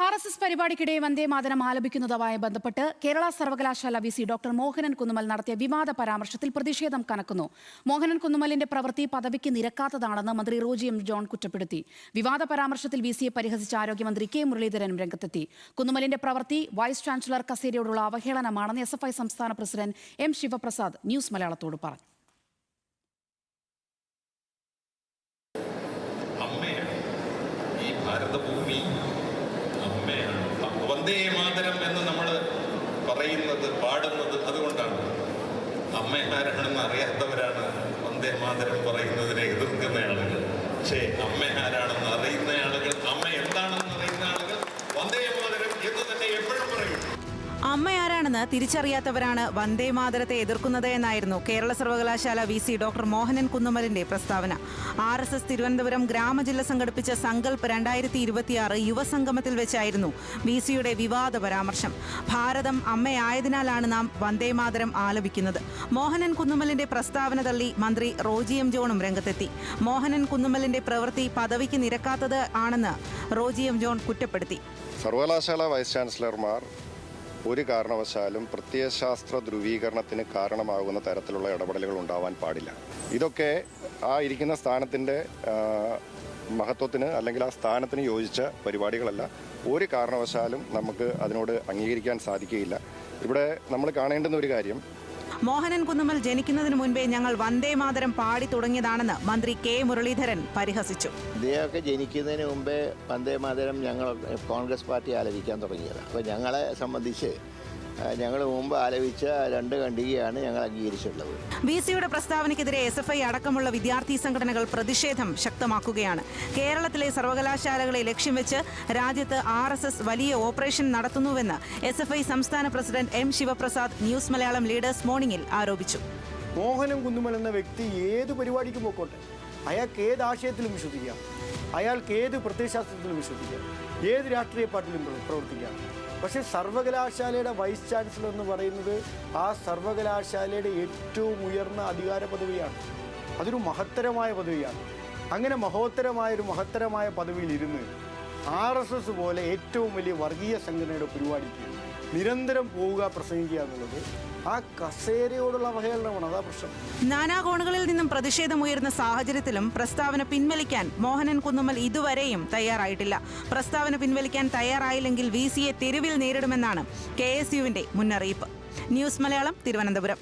RSS പരിപാടിക്കിടെ Vande Mataram ആലപിക്കുന്നതുമായി ബന്ധപ്പെട്ട് കേരള സർവകലാശാല VC doctor Mohanan Kunnummal നടത്തിയ വിവാദ പരാമർശത്തിൽ പ്രതിഷേധം കനക്കുന്നു. മോഹനൻ കുന്നുമ്മലിന്റെ പ്രവൃത്തി പദവിക്ക് നിരക്കാത്തതാണെന്ന് മന്ത്രി റോജി എം ജോൺ കുറ്റപ്പെടുത്തി. വിവാദ പരാമർശത്തിൽ വിസിയെ പരിഹസിച്ച ആരോഗ്യമന്ത്രി കെ മുരളീധരനും രംഗത്തെത്തി. കുന്നുമ്മലിന്റെ പ്രവൃത്തി വൈസ് ചാൻസലർ കസേരയോടുള്ള അവഹേളനമാണെന്ന് SFI സംസ്ഥാന പ്രസിഡന്റ് M ശിവപ്രസാദ് ന്യൂസ് മലയാളത്തോട് പറഞ്ഞു. വന്ദേ മാതരം എന്ന് നമ്മൾ പറയുന്നത് പാടുന്നത് അതുകൊണ്ടാണ്. അമ്മയാരാണെന്ന് അറിയാത്തവരാണ് വന്ദേ മാതരം പറയുന്നതിനെ എതിർക്കുന്ന ആളുകൾ. പക്ഷേ അമ്മയാരാണെന്ന് അറിയുന്ന ആളുകൾ, അമ്മ എന്താണെന്ന് അറിയുന്ന ആളുകൾ വന്ദേ മാതരം എന്ന് തന്നെ എപ്പോഴും പറയും. അമ്മയാരാണെന്ന് തിരിച്ചറിയാത്തവരാണ് വന്ദേ മാതരത്തെ എതിർക്കുന്നത് എന്നായിരുന്നു കേരള സർവകലാശാല വിസി ഡോക്ടർ മോഹനൻ കുന്നുമ്മലിന്റെ പ്രസ്താവന. RSS തിരുവനന്തപുരം ഗ്രാമജില്ല സംഘടിപ്പിച്ച സങ്കൽപ്പ് 2026 യുവസംഗമത്തിൽ വെച്ചായിരുന്നു വിസിയുടെ വിവാദ പരാമർശം. ഭാരതം അമ്മയായതിനാലാണ് നാം വന്ദേ മാതരം ആലപിക്കുന്നത്. മോഹനൻ കുന്നുമ്മലിന്റെ പ്രസ്താവന തള്ളി മന്ത്രി റോജി എം ജോണും രംഗത്തെത്തി. മോഹനൻ കുന്നുമ്മലിന്റെ പ്രവൃത്തി പദവിക്ക് നിരക്കാത്തത് ആണെന്ന് റോജി എം ജോൺ കുറ്റപ്പെടുത്തി. സർവകലാശാല വൈസ് ചാൻസലർമാർ ഒരു കാരണവശാലും പ്രത്യയശാസ്ത്ര ധ്രുവീകരണത്തിന് കാരണമാകുന്ന തരത്തിലുള്ള ഇടപെടലുകൾ ഉണ്ടാവാൻ പാടില്ല. ഇതൊക്കെ ആ ഇരിക്കുന്ന സ്ഥാനത്തിൻ്റെ മഹത്വത്തിന് അല്ലെങ്കിൽ ആ സ്ഥാനത്തിന് യോജിച്ച പരിപാടികളല്ല. ഒരു കാരണവശാലും നമുക്ക് അതിനോട് അംഗീകരിക്കാൻ സാധിക്കുകയില്ല. ഇവിടെ നമ്മൾ കാണേണ്ടുന്ന ഒരു കാര്യം, മോഹനൻ കുന്നുമ്മൽ ജനിക്കുന്നതിന് മുൻപേ ഞങ്ങൾ വന്ദേ മാതരം പാടി തുടങ്ങിയതാണെന്ന് മന്ത്രി കെ മുരളീധരൻ പരിഹസിച്ചു. ഇദ്ദേഹമൊക്കെ ജനിക്കുന്നതിന് മുമ്പേ വന്ദേ മാതരം ഞങ്ങൾ കോൺഗ്രസ് പാർട്ടി ആലപിക്കാൻ തുടങ്ങിയതാണ്. അപ്പോൾ ഞങ്ങളെ സംബന്ധിച്ച് ഞങ്ങൾ മുമ്പ് ആലപിച്ച 2 ഖണ്ഡികയാണ് ഞങ്ങൾ അംഗീകരിച്ചിട്ടുള്ളത്. വിസിയുടെ പ്രസ്താവനയ്ക്കെതിരെ SFI അടക്കമുള്ള വിദ്യാർത്ഥി സംഘടനകൾ പ്രതിഷേധം ശക്തമാക്കുകയാണ്. കേരളത്തിലെ സർവകലാശാലകളെ ലക്ഷ്യം വെച്ച് രാജ്യത്ത് RSS വലിയ ഓപ്പറേഷൻ നടത്തുന്നുവെന്ന് SFI സംസ്ഥാന president M Sivaprasad news Malayalam leaders മോർണിംഗിൽ ആരോപിച്ചു. മോഹനൻ കുന്നുമ്മൽ എന്ന വ്യക്തി ഏത് പരിപാടിക്ക് പോയിക്കോട്ടെ, അയാൾക്ക് ഏത് ആശയത്തിലും വിശ്വസിക്കാം, അയാൾക്ക് ഏത് പ്രത്യയശാസ്ത്രത്തിലും വിശ്വസിക്കാം, ഏത് രാഷ്ട്രീയ പാർട്ടിയിലും പ്രവർത്തിക്കാം. പക്ഷേ സർവകലാശാലയുടെ വൈസ് ചാൻസലർ എന്ന് പറയുന്നത് ആ സർവകലാശാലയുടെ ഏറ്റവും ഉയർന്ന അധികാര പദവിയാണ്. അതൊരു മഹത്തരമായ പദവിയാണ്. അങ്ങനെ മഹത്തരമായ പദവിയിലിരുന്ന് RSS പോലെ ഏറ്റവും വലിയ വർഗീയ സംഘടനയുടെ പരിപാടിക്ക് നിരന്തരം പോവുക, പ്രസംഗിക്കുക എന്നുള്ളത് ആ കസേരയോടുള്ള അവഹേളനമാണ്. അതാ പ്രശ്നം. നാനാകോണുകളിൽ നിന്നും പ്രതിഷേധമുയർന്ന സാഹചര്യത്തിലും പ്രസ്താവന പിൻവലിക്കാൻ മോഹനൻ കുന്നുമ്മൽ ഇതുവരെയും തയ്യാറായിട്ടില്ല. പ്രസ്താവന പിൻവലിക്കാൻ തയ്യാറായില്ലെങ്കിൽ വിസിയെ തെരുവിൽ നേരിടുമെന്നാണ് KSUവിന്റെ മുന്നറിയിപ്പ്. ന്യൂസ് മലയാളം, തിരുവനന്തപുരം.